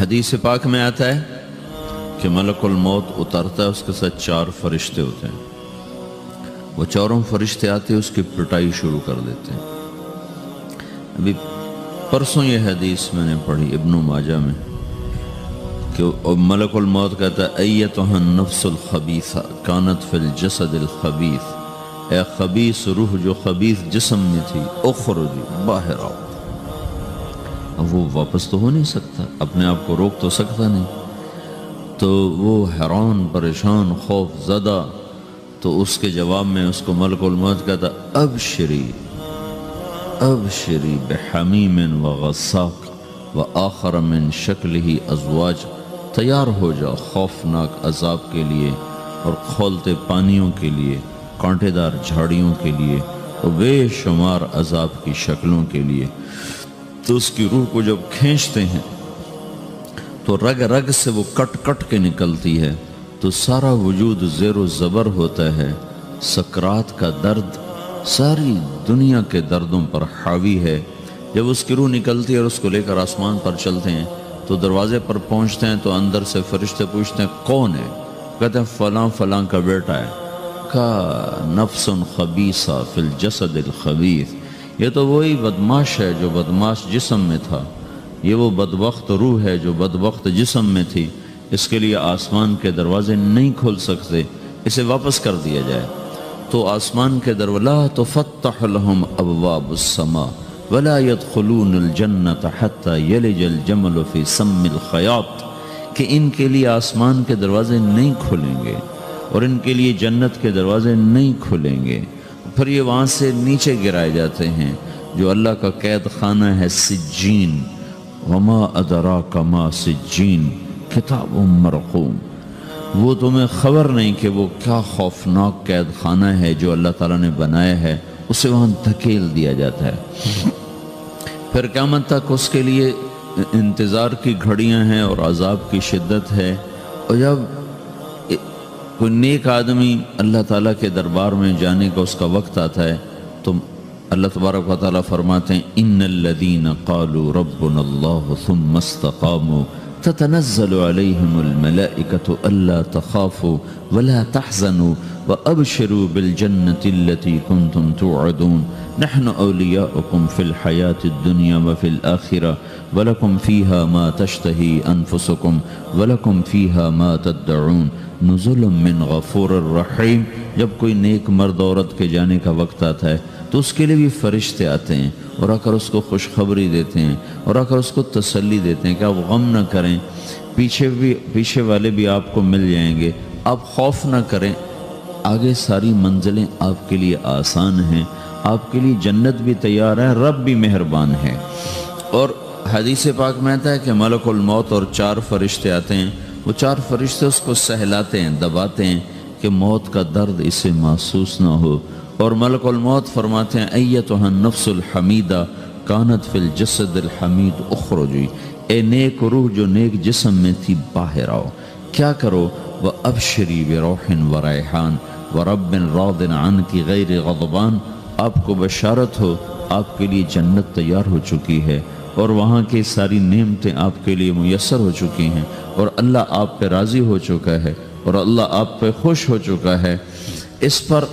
حدیث پاک میں آتا ہے کہ ملک الموت اترتا ہے، اس کے ساتھ 4 فرشتے ہوتے ہیں. وہ چاروں فرشتے آتے اس کی پٹائی شروع کر دیتے ہیں. ابھی پرسوں یہ حدیث میں نے پڑھی ابن ماجہ میں کہ ملک الموت کہتا ہے ایتھا النفس الخبیثہ کانت فی الجسد الخبیث، اے خبیث روح جو خبیث جسم میں تھی، اخرجی باہر آؤ. اب وہ واپس تو ہو نہیں سکتا، اپنے آپ کو روک تو سکتا نہیں، تو وہ حیران پریشان خوف زدہ. تو اس کے جواب میں اس کو ملک الموت کہتا ابشری ابشری بحمیم وغساق وآخر من شکلہ ازواج، تیار ہو جا خوفناک عذاب کے لیے اور کھولتے پانیوں کے لیے، کانٹے دار جھاڑیوں کے لیے اور بے شمار عذاب کی شکلوں کے لیے. تو اس کی روح کو جب کھینچتے ہیں تو رگ رگ سے وہ کٹ کٹ کے نکلتی ہے، تو سارا وجود زیر و زبر ہوتا ہے. سکرات کا درد ساری دنیا کے دردوں پر حاوی ہے. جب اس کی روح نکلتی ہے اور اس کو لے کر آسمان پر چلتے ہیں تو دروازے پر پہنچتے ہیں تو اندر سے فرشتے پوچھتے ہیں کون ہے؟ کہتے ہیں فلاں فلاں کا بیٹا ہے. کا نفس خبیثہ فی الجسد الخبیث، یہ تو وہی بدماش ہے جو بدماش جسم میں تھا، یہ وہ بدبخت روح ہے جو بدبخت جسم میں تھی. اس کے لیے آسمان کے دروازے نہیں کھول سکتے، اسے واپس کر دیا جائے. تو آسمان کے دروازے لا تفتح لهم ابواب السماء ولا يدخلون الجنة حتى يلج الجمل في سم الخياط، کہ ان کے لیے آسمان کے دروازے نہیں کھلیں گے اور ان کے لیے جنت کے دروازے نہیں کھلیں گے. پھر یہ وہاں سے نیچے گرائے جاتے ہیں جو اللہ کا قید خانہ ہے سجین. وما ادراک ما سجین کتاب مرقوم، وہ تمہیں خبر نہیں کہ وہ کیا خوفناک قید خانہ ہے جو اللہ تعالیٰ نے بنایا ہے، اسے وہاں دھکیل دیا جاتا ہے. پھر قیامت تک اس کے لیے انتظار کی گھڑیاں ہیں اور عذاب کی شدت ہے. اور جب کوئی نیک آدمی اللہ تعالیٰ کے دربار میں جانے کا اس کا وقت آتا ہے تو اللہ تبارک و تعالیٰ فرماتے ہیں ان الذین قالوا ربنا اللہ ثم استقاموا تتنزل علیہم الملائکۃ الا تخافوا ولا تحزنوا وابشروا بالجنۃ التي کنتم توعدون نحن اولیاؤکم فی الحیاۃ الدنیا وفی الآخرہ ولکم فیہا ما تشتہی انفسکم ولکم فیہا ما تدعون نزل من غفور الرحیم. جب کوئی نیک مرد عورت کے جانے کا وقت آتا ہے تو اس کے لیے بھی فرشتے آتے ہیں اور آ کر اس کو خوشخبری دیتے ہیں اور آ کر اس کو تسلی دیتے ہیں کہ آپ غم نہ کریں، پیچھے والے بھی آپ کو مل جائیں گے، آپ خوف نہ کریں، آگے ساری منزلیں آپ کے لیے آسان ہیں، آپ کے لیے جنت بھی تیار ہے، رب بھی مہربان ہے. اور حدیث پاک میں آتا ہے کہ ملک الموت اور 4 فرشتے آتے ہیں. وہ 4 فرشتے اس کو سہلاتے ہیں، دباتے ہیں کہ موت کا درد اسے محسوس نہ ہو. اور ملک الموت فرماتے ہیں ایتھا النفس الحمیدہ کانت فی الجسد الحمید اخرجی، اے نیک روح جو نیک جسم میں تھی باہر آؤ. کیا کرو؟ وابشری بروح وریحان ورب راض عنک غیر غضبان، آپ کو بشارت ہو آپ کے لیے جنت تیار ہو چکی ہے اور وہاں کی ساری نعمتیں آپ کے لیے میسر ہو چکی ہیں اور اللہ آپ پہ راضی ہو چکا ہے اور اللہ آپ پہ خوش ہو چکا ہے. اس پر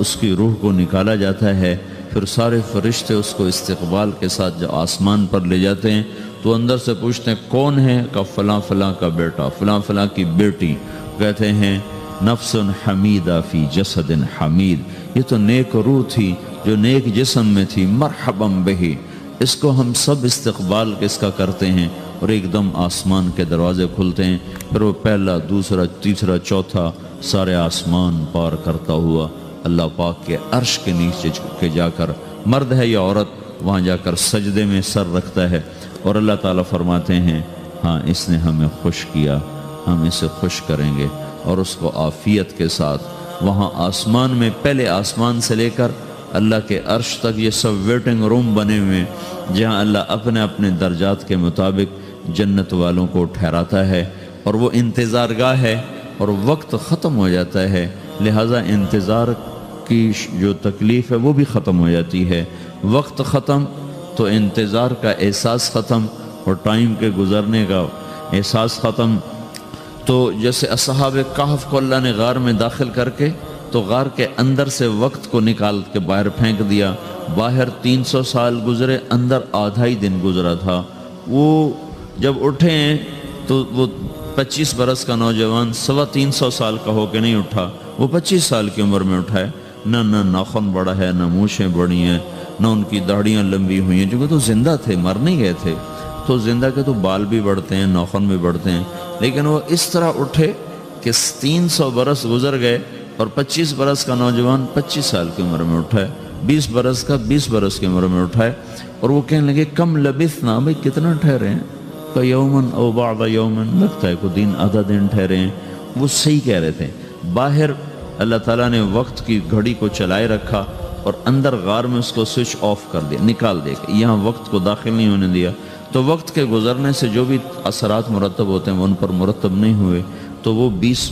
اس کی روح کو نکالا جاتا ہے. پھر سارے فرشتے اس کو استقبال کے ساتھ جب آسمان پر لے جاتے ہیں تو اندر سے پوچھتے ہیں کون ہے؟ کہ فلاں فلاں کا بیٹا، فلاں فلاں کی بیٹی. کہتے ہیں نفس حمیدہ فی جسد حمید، یہ تو نیک روح تھی جو نیک جسم میں تھی، مرحبا بہی. اس کو ہم سب استقبال کس کا کرتے ہیں اور ایک دم آسمان کے دروازے کھلتے ہیں. پھر وہ پہلا، دوسرا، تیسرا، چوتھا سارے آسمان پار کرتا ہوا اللہ پاک کے عرش کے نیچے کے جا کر، مرد ہے یا عورت، وہاں جا کر سجدے میں سر رکھتا ہے اور اللہ تعالیٰ فرماتے ہیں ہاں اس نے ہمیں خوش کیا، ہم اسے خوش کریں گے. اور اس کو عافیت کے ساتھ وہاں آسمان میں، پہلے آسمان سے لے کر اللہ کے عرش تک یہ سب ویٹنگ روم بنے ہوئے جہاں اللہ اپنے اپنے درجات کے مطابق جنت والوں کو ٹھہراتا ہے. اور وہ انتظار گاہ ہے اور وقت ختم ہو جاتا ہے، لہٰذا انتظار کی جو تکلیف ہے وہ بھی ختم ہو جاتی ہے. وقت ختم تو انتظار کا احساس ختم اور ٹائم کے گزرنے کا احساس ختم۔ تو جیسے اصحاب کہف کو اللہ نے غار میں داخل کر کے تو غار کے اندر سے وقت کو نکال کے باہر پھینک دیا، باہر 300 سال گزرے، اندر آدھا ہی دن گزرا تھا۔ وہ جب اٹھے ہیں تو وہ 25 برس کا نوجوان 325 سال کا ہو کے نہیں اٹھا، وہ 25 سال کی عمر میں اٹھا ہے۔ نہ ناخن بڑا ہے، نہ مونچھیں بڑی ہیں، نہ ان کی داڑیاں لمبی ہوئی ہیں، کیونکہ تو زندہ تھے، مر نہیں گئے تھے۔ تو زندہ کے تو بال بھی بڑھتے ہیں، ناخن بھی بڑھتے ہیں، لیکن وہ اس طرح اٹھے کہ 300 برس گزر گئے اور 25 برس کا نوجوان 25 سال کی عمر میں اٹھا ہے، 20 برس کا 20 برس کی عمر میں اٹھا ہے۔ اور وہ کہنے لگے کم لبثنا، بھئی کتنا ٹھہرے ہیں، کہ یومن او بعض یومن، لگتا ہے کوئی دن آدھا دن ٹھہرے ہیں۔ وہ صحیح کہہ رہے تھے۔ باہر اللہ تعالیٰ نے وقت کی گھڑی کو چلائے رکھا اور اندر غار میں اس کو سوئچ آف کر دیا، نکال دیا، یہاں وقت کو داخل نہیں ہونے دیا۔ تو وقت کے گزرنے سے جو بھی اثرات مرتب ہوتے ہیں وہ ان پر مرتب نہیں ہوئے، تو وہ 20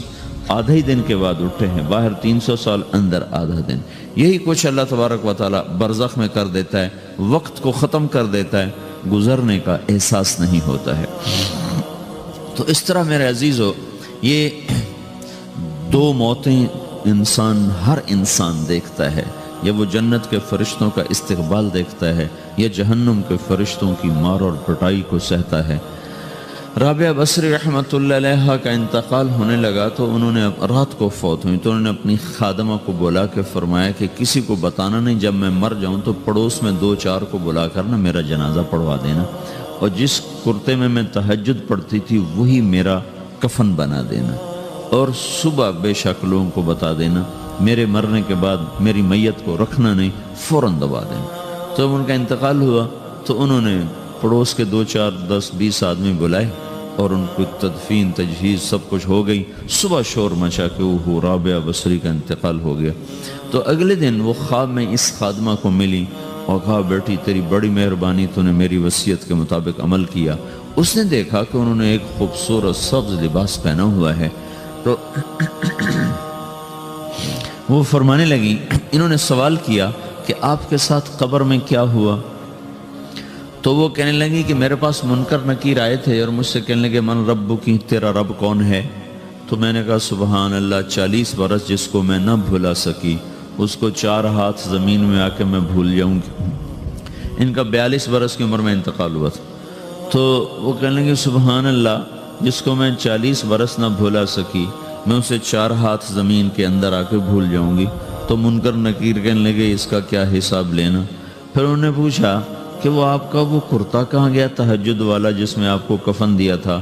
آدھا ہی دن کے بعد اٹھے ہیں، باہر 300 سال، اندر آدھا دن۔ یہی کچھ اللہ تبارک و تعالیٰ برزخ میں کر دیتا ہے، وقت کو ختم کر دیتا ہے، گزرنے کا احساس نہیں ہوتا ہے۔ تو اس طرح میرے عزیزو، یہ دو موتیں ہر انسان دیکھتا ہے، یا وہ جنت کے فرشتوں کا استقبال دیکھتا ہے یا جہنم کے فرشتوں کی مار اور پٹائی کو سہتا ہے۔ رابعہ بصری رحمۃ اللہ علیہ کا انتقال ہونے لگا تو انہوں نے رات کو فوت ہوئی، تو انہوں نے اپنی خادمہ کو بلا کے فرمایا کہ کسی کو بتانا نہیں، جب میں مر جاؤں تو پڑوس میں 2-4 کو بلا کر نا میرا جنازہ پڑھوا دینا، اور جس کرتے میں تہجد پڑھتی تھی وہی میرا کفن بنا دینا، اور صبح بے شک لوگوں کو بتا دینا، میرے مرنے کے بعد میری میت کو رکھنا نہیں، فوراً دبا دینا۔ تو جب ان کا انتقال ہوا تو انہوں نے پڑوس کے 2-4-10-20 آدمی بلائے اور ان کو تدفین تجہیز سب کچھ ہو گئی۔ صبح شور مچا کہ وہ رابعہ بصری کا انتقال ہو گیا۔ تو اگلے دن وہ خواب میں اس خادمہ کو ملی اور کہا بیٹی تیری بڑی مہربانی، تو نے میری وصیت کے مطابق عمل کیا۔ اس نے دیکھا کہ انہوں نے ایک خوبصورت سبز لباس پہنا ہوا ہے، تو وہ فرمانے لگی، انہوں نے سوال کیا کہ آپ کے ساتھ قبر میں کیا ہوا؟ تو وہ کہنے لگی کہ میرے پاس منکر نکیر آئے تھے اور مجھ سے کہنے لگے من رب کی، تیرا رب کون ہے؟ تو میں نے کہا سبحان اللہ، 40 برس جس کو میں نہ بھلا سکی اس کو 4 ہاتھ زمین میں آ کے میں بھول جاؤں گی۔ ان کا 42 برس کی عمر میں انتقال ہوا تھا۔ تو وہ کہنے لگے سبحان اللہ، جس کو میں 40 برس نہ بھولا سکی میں اسے 4 ہاتھ زمین کے اندر آ کے بھول جاؤں گی۔ تو منکر نکیر کہنے لگے اس کا کیا حساب لینا؟ پھر انہوں نے پوچھا کہ وہ آپ کا وہ کرتا کہاں گیا تہجد والا جس میں آپ کو کفن دیا تھا؟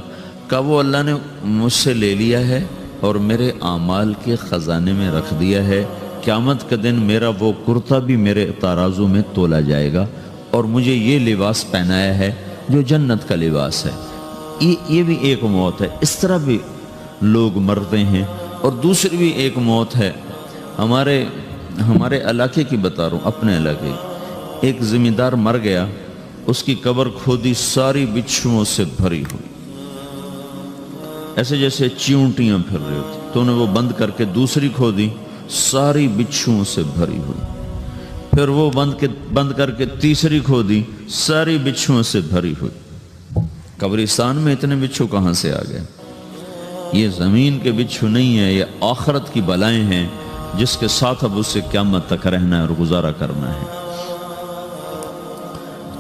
کہا وہ اللہ نے مجھ سے لے لیا ہے اور میرے اعمال کے خزانے میں رکھ دیا ہے، قیامت کے دن میرا وہ کرتا بھی میرے ترازو میں تولا جائے گا، اور مجھے یہ لباس پہنایا ہے جو جنت کا لباس ہے۔ یہ بھی ایک موت ہے۔ اس طرح بھی لوگ مرتے ہیں۔ اور دوسری بھی ایک موت ہے، ہمارے علاقے کی بتا رہا ہوں، اپنے علاقے کی۔ ایک زمیندار مر گیا، اس کی قبر کھودی، ساری بچھوؤں سے بھری ہوئی، ایسے جیسے چیونٹیاں پھر رہی ہوتی۔ تو انہیں وہ بند کر کے دوسری کھودی، ساری بچھوؤں سے بھری ہوئی۔ پھر وہ بند کر کے تیسری کھودی، ساری بچھوؤں سے بھری ہوئی۔ قبرستان میں اتنے بچھو کہاں سے آ گئے؟ یہ زمین کے بچھو نہیں ہے، یہ آخرت کی بلائیں ہیں جس کے ساتھ اب اس سے قیامت تک رہنا ہے اور گزارا کرنا ہے۔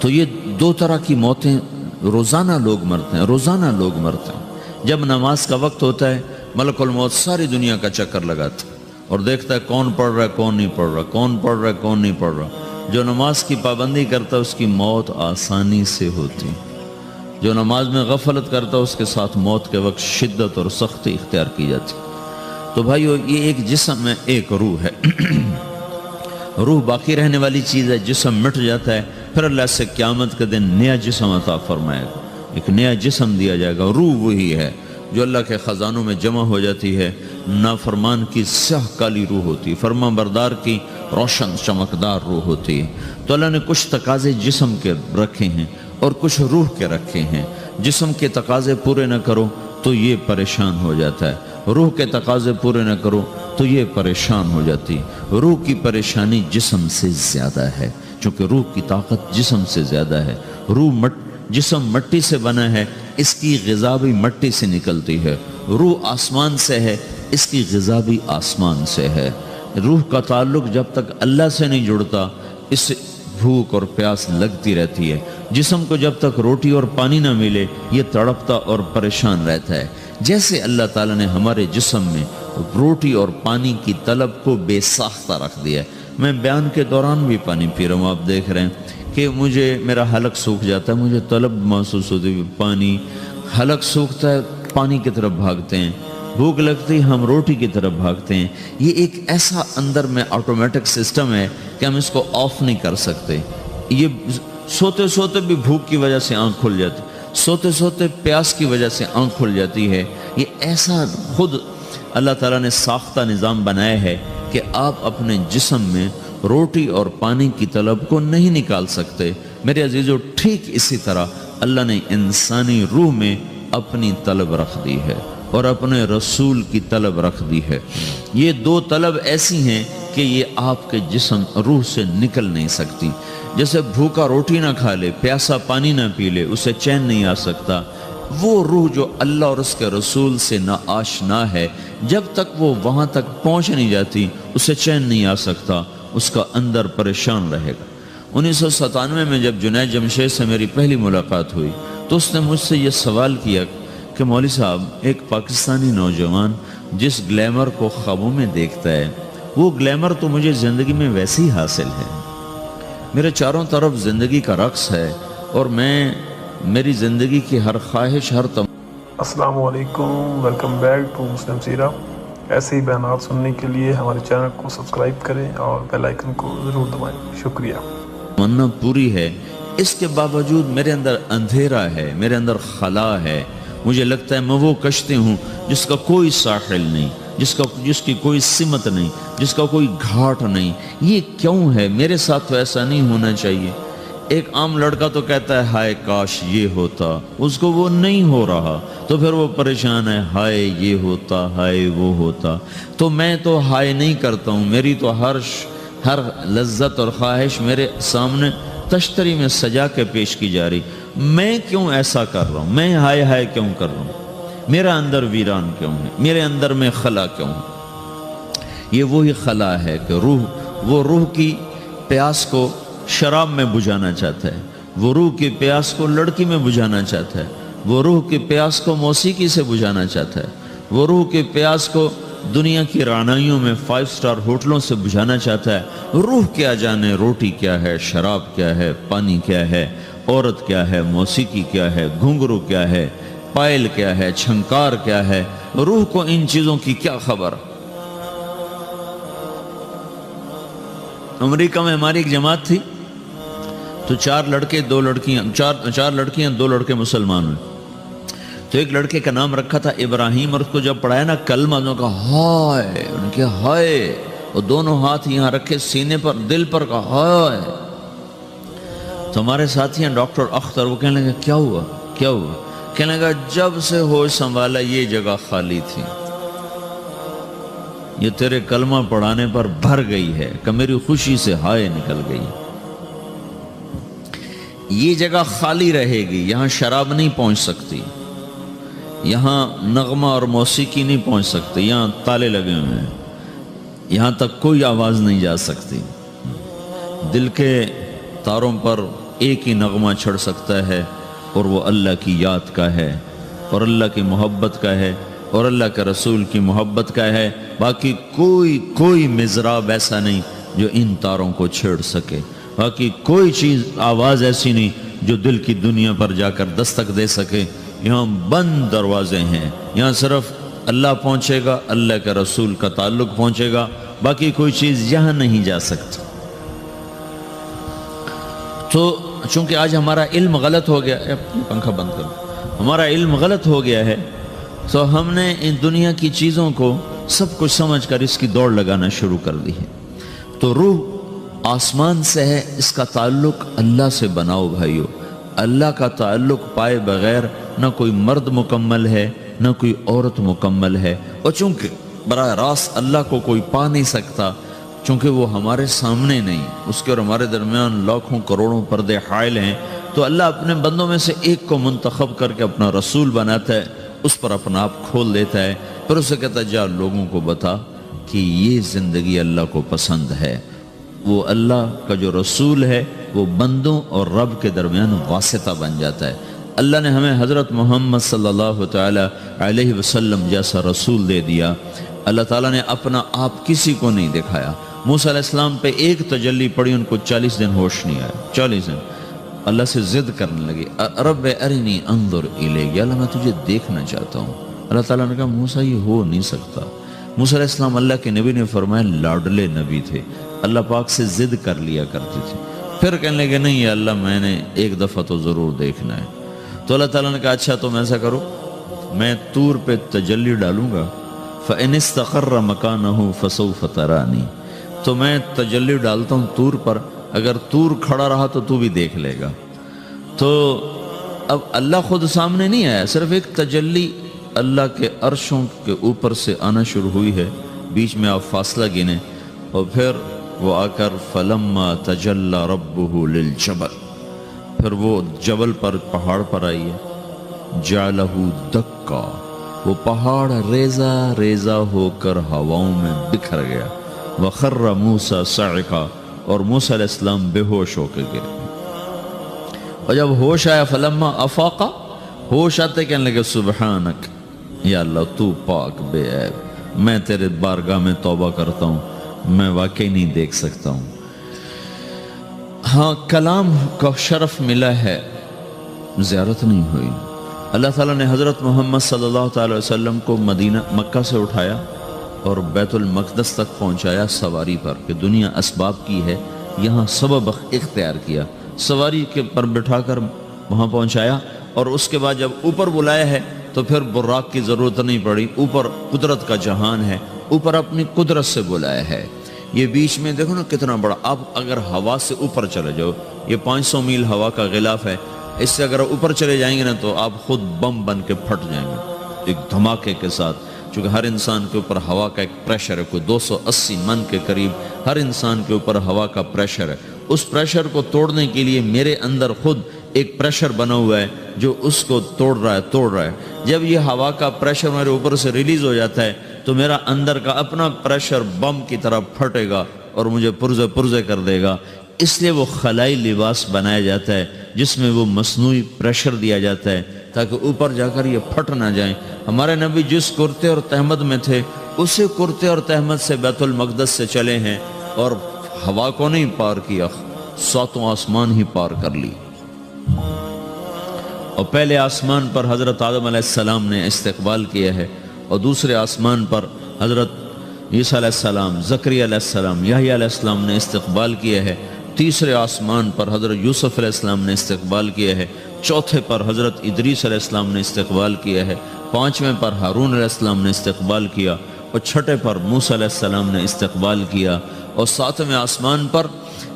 تو یہ 2 طرح کی موتیں روزانہ لوگ مرتے ہیں، روزانہ لوگ مرتے ہیں۔ جب نماز کا وقت ہوتا ہے ملک الموت ساری دنیا کا چکر لگاتا ہے اور دیکھتا ہے کون پڑھ رہا ہے کون نہیں پڑھ رہا، کون پڑھ رہا ہے کون نہیں پڑھ رہا۔ جو نماز کی پابندی کرتا ہے اس کی موت آسانی سے ہوتی، جو نماز میں غفلت کرتا ہے اس کے ساتھ موت کے وقت شدت اور سختی اختیار کی جاتی۔ تو بھائیو، یہ ایک جسم ہے، ایک روح ہے۔ روح باقی رہنے والی چیز ہے، جسم مٹ جاتا ہے، پھر اللہ سے قیامت کے دن نیا جسم عطا فرمائے گا، ایک نیا جسم دیا جائے گا۔ روح وہی ہے جو اللہ کے خزانوں میں جمع ہو جاتی ہے۔ نافرمان کی سیاہ کالی روح ہوتی ہے، فرمان بردار کی روشن چمکدار روح ہوتی ہے۔ تو اللہ نے کچھ تقاضے جسم کے رکھے ہیں اور کچھ روح کے رکھے ہیں۔ جسم کے تقاضے پورے نہ کرو تو یہ پریشان ہو جاتا ہے، روح کے تقاضے پورے نہ کرو تو یہ پریشان ہو جاتی۔ روح کی پریشانی جسم سے زیادہ ہے، چونکہ روح کی طاقت جسم سے زیادہ ہے۔ جسم مٹی سے بنا ہے، اس کی غذا بھی مٹی سے نکلتی ہے، روح آسمان سے ہے، اس کی غذا بھی آسمان سے ہے۔ روح کا تعلق جب تک اللہ سے نہیں جڑتا اس سے بھوک اور پیاس لگتی رہتی ہے۔ جسم کو جب تک روٹی اور پانی نہ ملے یہ تڑپتا اور پریشان رہتا ہے۔ جیسے اللہ تعالیٰ نے ہمارے جسم میں روٹی اور پانی کی طلب کو بے ساختہ رکھ دیا ہے۔ میں بیان کے دوران بھی پانی پی رہا ہوں، آپ دیکھ رہے ہیں کہ مجھے میرا حلق سوکھ جاتا ہے، مجھے طلب محسوس ہوتی ہے، پانی، حلق سوکھتا ہے پانی کی طرف بھاگتے ہیں، بھوک لگتی ہم روٹی کی طرف بھاگتے ہیں۔ یہ ایک ایسا اندر میں آٹومیٹک سسٹم ہے کہ ہم اس کو آف نہیں کر سکتے۔ یہ سوتے سوتے بھی بھوک کی وجہ سے آنکھ کھل جاتی، سوتے سوتے پیاس کی وجہ سے آنکھ کھل جاتی ہے۔ یہ ایسا خود اللہ تعالیٰ نے ساختہ نظام بنایا ہے کہ آپ اپنے جسم میں روٹی اور پانی کی طلب کو نہیں نکال سکتے۔ میرے عزیزو، ٹھیک اسی طرح اللہ نے انسانی روح میں اپنی طلب رکھ دی ہے اور اپنے رسول کی طلب رکھ دی ہے۔ یہ دو طلب ایسی ہیں کہ یہ آپ کے جسم روح سے نکل نہیں سکتی۔ جیسے بھوکا روٹی نہ کھا لے، پیاسا پانی نہ پی لے، اسے چین نہیں آ سکتا۔ وہ روح جو اللہ اور اس کے رسول سے نا آشنا ہے، جب تک وہ وہاں تک پہنچ نہیں جاتی اسے چین نہیں آ سکتا، اس کا اندر پریشان رہے گا۔ 1997 میں جب جنید جمشید سے میری پہلی ملاقات ہوئی تو اس نے مجھ سے یہ سوال کیا کہ مولوی صاحب، ایک پاکستانی نوجوان جس گلیمر کو خوابوں میں دیکھتا ہے، وہ گلیمر تو مجھے زندگی میں ویسے ہی حاصل ہے۔ میرے چاروں طرف زندگی کا رقص ہے اور میری زندگی کی ہر خواہش، ہر السلام علیکم، ویلکم بیک ٹو مسلم سیرہ۔ ایسے ہی بیانات سننے کے لیے ہمارے چینل کو سبسکرائب کریں اور بیل آئیکن کو ضرور دبائیں۔ شکریہ۔ تمنا پوری ہے، اس کے باوجود میرے اندر اندھیرا ہے، میرے اندر خلا ہے۔ مجھے لگتا ہے میں وہ کشتی ہوں جس کا کوئی ساحل نہیں، جس کی کوئی سمت نہیں، جس کا کوئی گھاٹ نہیں۔ یہ کیوں ہے؟ میرے ساتھ تو ایسا نہیں ہونا چاہیے۔ ایک عام لڑکا تو کہتا ہے ہائے کاش یہ ہوتا، اس کو وہ نہیں ہو رہا تو پھر وہ پریشان ہے، ہائے یہ ہوتا، ہائے وہ ہوتا۔ تو میں تو ہائے نہیں کرتا ہوں، میری تو ہر لذت اور خواہش میرے سامنے تشتری میں سجا کے پیش کی جا رہی۔ میں کیوں ایسا کر رہا ہوں؟ میں ہائے ہائے کیوں کر رہا ہوں؟ میرا اندر ویران کیوں ہے؟ میرے اندر میں خلا کیوں ہے؟ یہ وہی خلا ہے کہ وہ روح کی پیاس کو شراب میں بجھانا چاہتا ہے، وہ روح کی پیاس کو لڑکی میں بجھانا چاہتا ہے، وہ روح کی پیاس کو موسیقی سے بجھانا چاہتا ہے، وہ روح کی پیاس کو دنیا کی رعنائیوں میں 5 اسٹار ہوٹلوں سے بجھانا چاہتا ہے۔ روح کیا جانے روٹی کیا ہے، شراب کیا ہے، پانی کیا ہے، عورت کیا ہے، موسیقی کیا ہے، گھنگرو کیا ہے، پائل کیا ہے، چھنکار کیا ہے۔ روح کو ان چیزوں کی کیا خبر؟ امریکہ میں ہماری ایک جماعت تھی تو 4 لڑکے 2 لڑکیاں، 4 لڑکیاں 2 لڑکے مسلمان ہوئے۔ تو ایک لڑکے کا نام رکھا تھا ابراہیم، اور اس کو جب پڑھایا نا کلمہ، انہوں نے کہا ہائے، انہوں نے کہا ہائے، اور دونوں ہاتھ یہاں رکھے سینے پر، دل پر، کہا ہائے۔ تو ہمارے ساتھی ہیں ڈاکٹر اختر، وہ کہنے لگا کیا ہوا کیا ہوا؟ کہنے لگا جب سے ہوش سنبھالا یہ جگہ خالی تھی، یہ تیرے کلمہ پڑھانے پر بھر گئی ہے کہ میری خوشی سے ہائے نکل گئی۔ یہ جگہ خالی رہے گی، یہاں شراب نہیں پہنچ سکتی، یہاں نغمہ اور موسیقی نہیں پہنچ سکتی، یہاں تالے لگے ہوئے ہیں، یہاں تک کوئی آواز نہیں جا سکتی۔ دل کے تاروں پر ایک ہی نغمہ چڑھ سکتا ہے اور وہ اللہ کی یاد کا ہے اور اللہ کی محبت کا ہے اور اللہ کے رسول کی محبت کا ہے۔ باقی کوئی مضراب ایسا نہیں جو ان تاروں کو چھیڑ سکے، باقی کوئی چیز، آواز ایسی نہیں جو دل کی دنیا پر جا کر دستک دے سکے۔ یہاں بند دروازے ہیں، یہاں صرف اللہ پہنچے گا، اللہ کے رسول کا تعلق پہنچے گا، باقی کوئی چیز یہاں نہیں جا سکتی۔ تو چونکہ آج ہمارا علم غلط ہو گیا، پنکھا بند کرو، ہمارا علم غلط ہو گیا ہے، تو ہم نے ان دنیا کی چیزوں کو سب کچھ سمجھ کر اس کی دوڑ لگانا شروع کر دی ہے۔ تو روح آسمان سے ہے، اس کا تعلق اللہ سے بناؤ بھائیو۔ اللہ کا تعلق پائے بغیر نہ کوئی مرد مکمل ہے نہ کوئی عورت مکمل ہے، اور چونکہ براہ راست اللہ کو کوئی پا نہیں سکتا، چونکہ وہ ہمارے سامنے نہیں، اس کے اور ہمارے درمیان لاکھوں کروڑوں پردے حائل ہیں، تو تو اللہ اپنے بندوں میں سے ایک کو منتخب کر کے اپنا رسول بناتا ہے، اس پر اپنا آپ کھول دیتا ہے، پھر اسے کہتا ہے جا لوگوں کو بتا کہ یہ زندگی اللہ کو پسند ہے۔ وہ اللہ کا جو رسول ہے وہ بندوں اور رب کے درمیان واسطہ بن جاتا ہے۔ اللہ نے ہمیں حضرت محمد صلی اللہ تعالی علیہ وسلم جیسا رسول دے دیا۔ اللہ تعالیٰ نے اپنا آپ کسی کو نہیں دکھایا۔ موسیٰ علیہ السلام پہ ایک تجلی پڑی، ان کو 40 دن ہوش نہیں آیا، 40 دن اللہ سے ضد کرنے لگے، رب ارنی انظر الیک، یا اللہ میں تجھے دیکھنا چاہتا ہوں۔ اللہ تعالیٰ نے کہا موسیٰ یہ ہو نہیں سکتا۔ موسیٰ علیہ السلام اللہ کے نبی نے فرمایا لاڈلے نبی تھے، اللہ پاک سے ضد کر لیا کرتے تھے۔ پھر کہنے لگے نہیں یا اللہ میں نے ایک دفعہ تو ضرور دیکھنا ہے۔ تو اللہ تعالیٰ نے کہا اچھا تم ایسا کرو، میں طور پہ تجلی ڈالوں گا، فَإِنِ اسْتَقَرَّ مَكَانَهُ فَسَوْفَ تَرَانِي، تو میں تجلی ڈالتا ہوں طور پر، اگر طور کھڑا رہا تو بھی دیکھ لے گا۔ تو اب اللہ خود سامنے نہیں آیا، صرف ایک تجلی اللہ کے عرشوں کے اوپر سے آنا شروع ہوئی ہے، بیچ میں آپ فاصلہ گنے، اور پھر وہ آ کر فَلَمَّا تَجَلَّى رَبُّهُ لِلْجَبَلِ، پھر وہ جبل پر پہاڑ پر آئی ہے، جَعَلَهُ دَكَّا، وہ پہاڑ ریزہ ریزہ ہو کر ہواؤں میں بکھر گیا، وَخَرَّ مُوسَى صَعِقًا، اور موسیٰ علیہ السلام بے ہوش ہو کے گرے۔ اور جب ہوش آیا فلما افاقا، ہوش آتے کہنے لگے سبحانک یا اللہ تو پاک بے عیب، میں تیرے بارگاہ میں توبہ کرتا ہوں، میں واقعی نہیں دیکھ سکتا ہوں۔ ہاں کلام کا شرف ملا ہے، زیارت نہیں ہوئی۔ اللہ تعالیٰ نے حضرت محمد صلی اللہ تعالی وسلم کو مکہ سے اٹھایا اور بیت المقدس تک پہنچایا سواری پر، کہ دنیا اسباب کی ہے، یہاں سبب اختیار کیا، سواری کے پر بٹھا کر وہاں پہنچایا، اور اس کے بعد جب اوپر بلایا ہے تو پھر براق کی ضرورت نہیں پڑی، اوپر قدرت کا جہان ہے، اوپر اپنی قدرت سے بلایا ہے۔ یہ بیچ میں دیکھو نا کتنا بڑا، آپ اگر ہوا سے اوپر چلے جاؤ، یہ 500 میل ہوا کا غلاف ہے، اس سے اگر اوپر چلے جائیں گے نا تو آپ خود بم بن کے پھٹ جائیں گے ایک دھماکے کے ساتھ، چونکہ ہر انسان کے اوپر ہوا کا ایک پریشر ہے، کوئی 280 من کے قریب ہر انسان کے اوپر ہوا کا پریشر ہے۔ اس پریشر کو توڑنے کے لیے میرے اندر خود ایک پریشر بنا ہوا ہے جو اس کو توڑ رہا ہے۔ جب یہ ہوا کا پریشر میرے اوپر سے ریلیز ہو جاتا ہے تو میرا اندر کا اپنا پریشر بم کی طرح پھٹے گا اور مجھے پرزے کر دے گا۔ اس لیے وہ خلائی لباس بنایا جاتا ہے جس میں وہ مصنوعی پریشر دیا جاتا ہے تاکہ اوپر جا کر یہ پھٹ نہ جائیں۔ ہمارے نبی جس کرتے اور تہمد میں تھے اسی کرتے اور تہمد سے بیت المقدس سے چلے ہیں اور ہوا کو نہیں پار کیا، 7 آسمان ہی پار کر لی۔ اور پہلے آسمان پر حضرت آدم علیہ السلام نے استقبال کیا ہے، اور دوسرے آسمان پر حضرت عیسیٰ علیہ السلام، زکریا علیہ السلام، یحییٰ علیہ السلام نے استقبال کیا ہے۔ تیسرے آسمان پر حضرت یوسف علیہ السلام نے استقبال کیا ہے۔ چوتھے پر حضرت ادریس علیہ السلام نے استقبال کیا ہے۔ 5ویں پر ہارون علیہ السلام نے استقبال کیا، اور 6 پر موسیٰ علیہ السلام نے استقبال کیا، اور 7ویں آسمان پر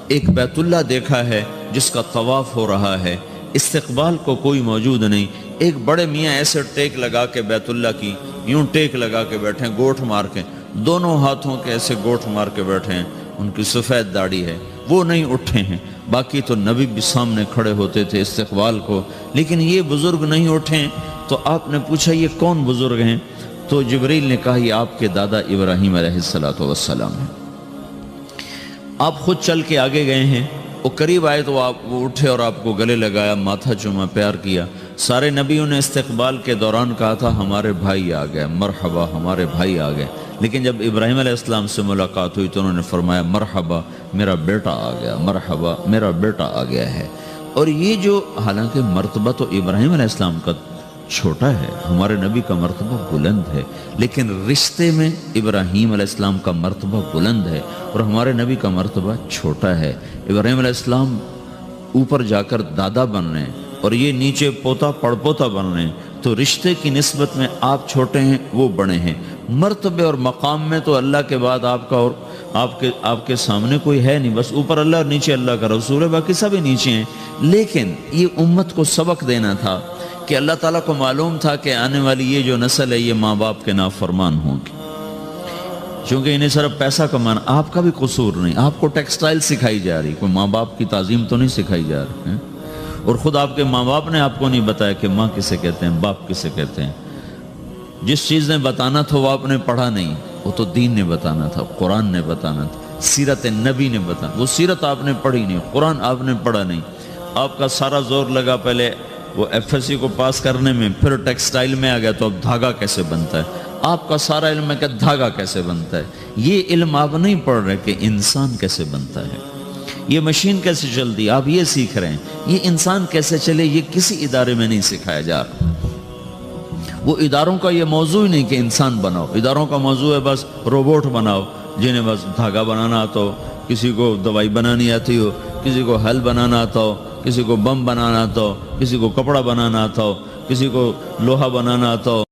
ایک بیت اللہ دیکھا ہے جس کا طواف ہو رہا ہے۔ استقبال کو کوئی موجود نہیں، ایک بڑے میاں ایسے ٹیک لگا کے بیت اللہ کی یوں ٹیک لگا کے بیٹھے ہیں، گوٹھ مار کے، دونوں ہاتھوں کے ایسے گوٹھ مار کے بیٹھے ہیں، ان کی سفید داڑھی ہے، وہ نہیں اٹھے ہیں۔ باقی تو نبی بھی سامنے کھڑے ہوتے تھے استقبال کو، لیکن یہ بزرگ نہیں اٹھے ہیں۔ تو آپ نے پوچھا یہ کون بزرگ ہیں؟ تو جبریل نے کہا یہ آپ کے دادا ابراہیم علیہ السلام ہیں۔ آپ خود چل کے آگے گئے ہیں، وہ قریب آئے تو وہ اٹھے اور آپ کو گلے لگایا، ماتھا چوما، پیار کیا۔ سارے نبیوں نے استقبال کے دوران کہا تھا ہمارے بھائی آ گئے، مرحبا ہمارے بھائی آ گئے، لیکن جب ابراہیم علیہ السلام سے ملاقات ہوئی تو انہوں نے فرمایا مرحبا میرا بیٹا آ گیا، مرحبا میرا بیٹا آ گیا ہے۔ اور یہ جو حالانکہ مرتبہ تو ابراہیم علیہ السلام کا چھوٹا ہے، ہمارے نبی کا مرتبہ بلند ہے، لیکن رشتے میں ابراہیم علیہ السلام کا مرتبہ بلند ہے اور ہمارے نبی کا مرتبہ چھوٹا ہے۔ ابراہیم علیہ السلام اوپر جا کر دادا بن رہے ہیں اور یہ نیچے پوتا پڑ پوتا بن رہے ہیں، تو رشتے کی نسبت میں آپ چھوٹے ہیں وہ بڑے ہیں۔ مرتبے اور مقام میں تو اللہ کے بعد آپ کا اور آپ کے سامنے کوئی ہے نہیں، بس اوپر اللہ اور نیچے اللہ کا رسول ہے، باقی سب نیچے ہیں۔ لیکن یہ امت کو سبق دینا تھا کہ اللہ تعالیٰ کو معلوم تھا کہ آنے والی یہ جو نسل ہے یہ ماں باپ کے نافرمان ہوں گی، چونکہ انہیں صرف پیسہ کمانا، آپ کا بھی قصور نہیں، آپ کو ٹیکسٹائل سکھائی جا رہی، کوئی ماں باپ کی تعظیم تو نہیں سکھائی جا رہی ہے۔ اور خود آپ کے ماں باپ نے آپ کو نہیں بتایا کہ ماں کسے کہتے ہیں، باپ کسے کہتے ہیں۔ جس چیز نے بتانا تھا وہ آپ نے پڑھا نہیں، وہ تو دین نے بتانا تھا، قرآن نے بتانا تھا، سیرت نبی نے بتانا، وہ سیرت آپ نے پڑھی نہیں، قرآن آپ نے پڑھا نہیں۔ آپ کا سارا زور لگا پہلے وہ ایف ایس سی کو پاس کرنے میں، پھر ٹیکسٹائل میں آ گیا تو اب دھاگا کیسے بنتا ہے، آپ کا سارا علم ہے کہ دھاگا کیسے بنتا ہے۔ یہ علم آپ نہیں پڑھ رہے کہ انسان کیسے بنتا ہے، یہ مشین کیسے چلتی، آپ یہ سیکھ رہے ہیں۔ یہ انسان کیسے چلے یہ کسی ادارے میں نہیں سکھایا جا رہا۔ وہ اداروں کا یہ موضوع ہی نہیں کہ انسان بناؤ، اداروں کا موضوع ہے بس روبوٹ بناؤ جنہیں بس دھاگا بنانا آتا ہو، کسی کو دوائی بنانی آتی ہو، کسی کو حل بنانا آتا ہو، کسی کو بم بنانا آتا ہو، کسی کو کپڑا بنانا آتا ہو، کسی کو لوہا بنانا آتا ہو۔